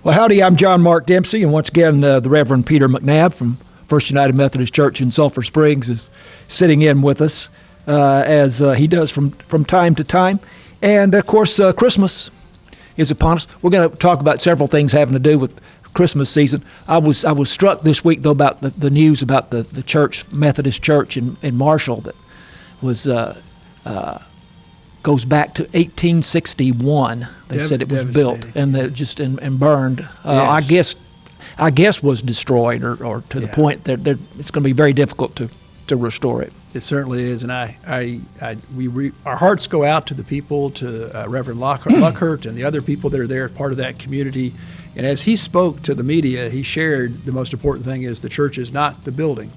Well, howdy, I'm John Mark Dempsey, and once again, the Reverend Peter McNabb from First United Methodist Church in Sulphur Springs is sitting in with us as he does from time to time. And, of course, Christmas is upon us. We're going to talk about several things having to do with Christmas season. I was struck this week, though, about the news about the church, Methodist Church in Marshall, that was goes back to 1861. They said it was built and and burned. Yes. I guess was destroyed or to the point that it's going to be very difficult to restore it. It certainly is, and our hearts go out to the people, to Reverend Lockhart and the other people that are there, part of that community. And as he spoke to the media, he shared the most important thing is the church is not the building,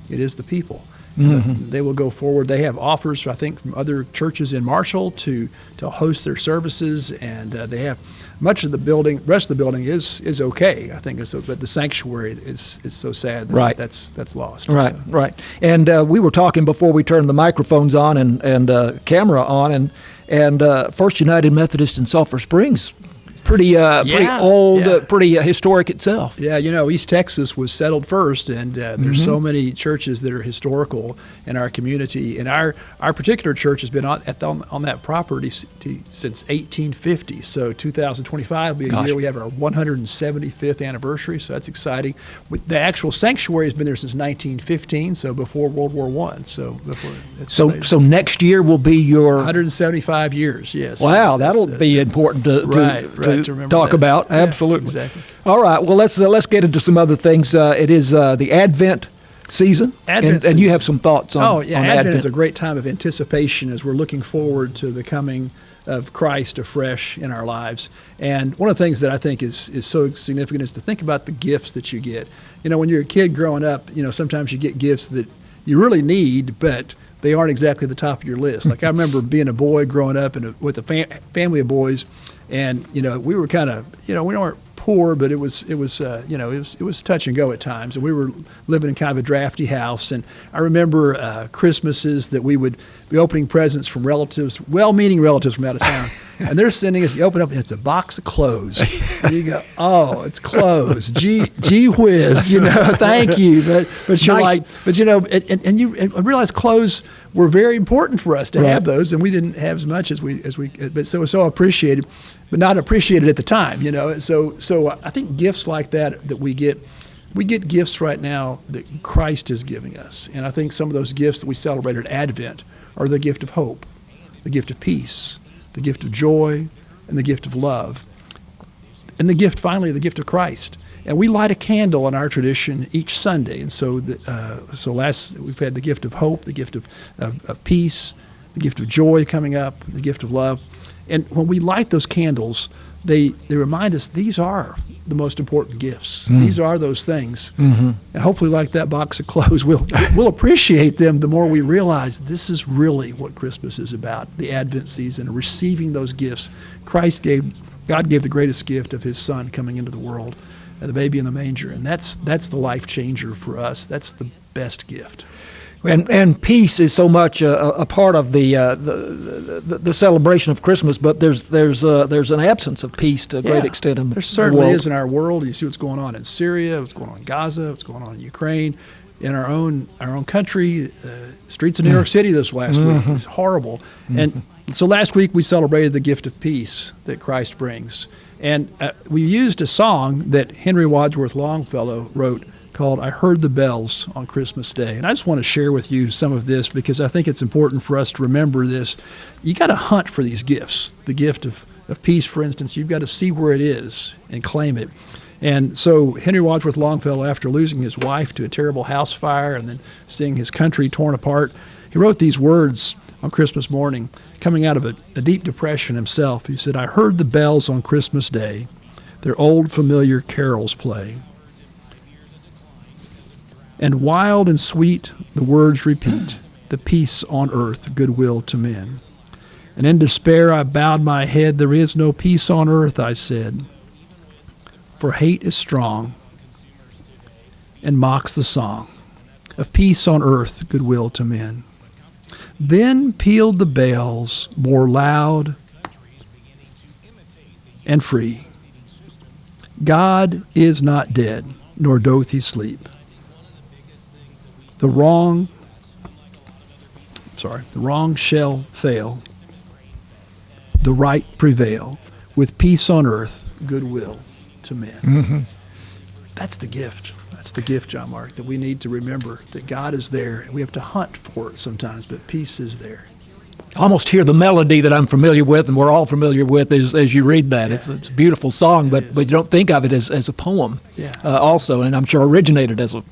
it is the people. Mm-hmm. They will go forward. They have offers, I think, from other churches in Marshall to host their services, and they have much of the building. The rest of the building is okay, I think, but the sanctuary is so sad that right. that's lost. Right, so. Right. And we were talking before we turned the microphones on and camera on, and First United Methodist in Sulphur Springs. Pretty old, pretty historic itself. Yeah, East Texas was settled first, and there's so many churches that are historical in our community. And our particular church has been on that property since 1850. So 2025 will be a year we have our 175th anniversary, so that's exciting. The actual sanctuary has been there since 1915, so before World War I. So next year will be your 175 years. Yes. Wow, that'll be important to talk about. Yeah, absolutely. Exactly. All right. Well, let's get into some other things. It is the Advent season, and you have some thoughts on. Oh yeah, on Advent is a great time of anticipation as we're looking forward to the coming of Christ afresh in our lives. And one of the things that I think is so significant is to think about the gifts that you get. When you're a kid growing up, sometimes you get gifts that you really need, but they aren't exactly the top of your list. Like I remember being a boy growing up with a family of boys. And we were kind of we weren't poor, but it was touch and go at times. And we were living in kind of a drafty house. And I remember Christmases that we would be opening presents from relatives, well-meaning relatives from out of town. And they're sending us. You open up, and it's a box of clothes. And you go, oh, it's clothes. Gee whiz, thank you. But you're nice. And you realize clothes were very important for us to have those, and we didn't have as much as we, but so appreciated, but not appreciated at the time. So I think gifts like that we get gifts right now that Christ is giving us, and I think some of those gifts that we celebrate at Advent are the gift of hope, the gift of peace, the gift of joy, and the gift of love, and the gift of Christ. And we light a candle in our tradition each Sunday. And so we've had the gift of hope, the gift of peace, the gift of joy coming up, the gift of love. And when we light those candles, they remind us these are the most important gifts. These are those things. Mm-hmm. And hopefully, like that box of clothes, we'll appreciate them the more we realize this is really what Christmas is about, the Advent season, receiving those gifts. God gave the greatest gift of his Son coming into the world, the baby in the manger, and that's the life changer for us. That's the best gift. And peace is so much a part of the celebration of Christmas, but there's an absence of peace to a great extent in the world. There certainly is in our world. You see what's going on in Syria, what's going on in Gaza, what's going on in Ukraine, in our own country. Streets of New York City this last week was horrible. And so last week we celebrated the gift of peace that Christ brings. And we used a song that Henry Wadsworth Longfellow wrote called I Heard the Bells on Christmas Day. And I just want to share with you some of this because I think it's important for us to remember this. You got to hunt for these gifts. The gift of peace, for instance, you've got to see where it is and claim it. And so Henry Wadsworth Longfellow, after losing his wife to a terrible house fire and then seeing his country torn apart, he wrote these words on Christmas morning, coming out of a deep depression himself. He said, I heard the bells on Christmas Day, their old familiar carols play. And wild and sweet the words repeat, the peace on earth, goodwill to men. And in despair I bowed my head, there is no peace on earth, I said, for hate is strong and mocks the song of peace on earth, goodwill to men. Then pealed the bells more loud and free. God is not dead, nor doth he sleep. The wrong shall fail, the right prevail, with peace on earth, goodwill to men. Mm-hmm. That's the gift. That's the gift, John Mark, that we need to remember, that God is there. We have to hunt for it sometimes, but peace is there. I almost hear the melody that I'm familiar with, and we're all familiar with as you read that. It's a beautiful song, but you don't think of it as a poem also, and I'm sure originated as a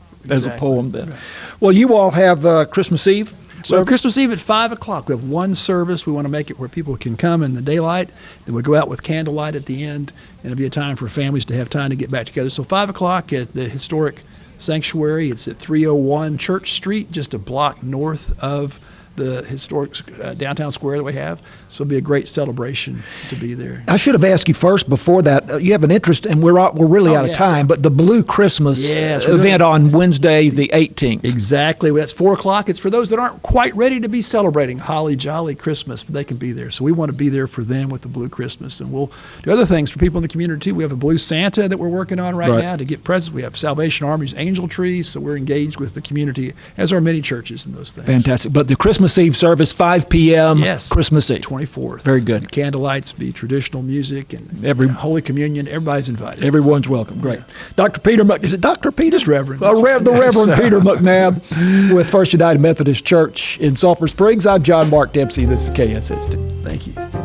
poem then. Right. Well, you all have Christmas Eve So Christmas Eve at 5 o'clock, we have one service. We want to make it where people can come in the daylight. Then we go out with candlelight at the end, and it'll be a time for families to have time to get back together. So 5 o'clock at the historic sanctuary. It's at 301 Church Street, just a block north of the historic downtown square that we have. So it'll be a great celebration to be there. I should have asked you first before that. You have an interest, and we're really out of time, but the Blue Christmas event on Wednesday the 18th. Exactly. That's 4 o'clock. It's for those that aren't quite ready to be celebrating Holly Jolly Christmas, but they can be there. So we want to be there for them with the Blue Christmas. And we'll do other things for people in the community, too. We have a Blue Santa that we're working on right now to get presents. We have Salvation Army's angel trees, so we're engaged with the community, as are many churches in those things. Fantastic. But the Christmas Eve service, 5 p.m., Christmas Eve. 24th. Very good. And candlelights, be traditional music, and Holy Communion. Everybody's invited. Everyone's welcome. Great. Dr. Peter, is it Dr. Peter? Just Reverend. The Reverend Peter McNabb with First United Methodist Church in Sulphur Springs. I'm John Mark Dempsey. This is KSST. Thank you.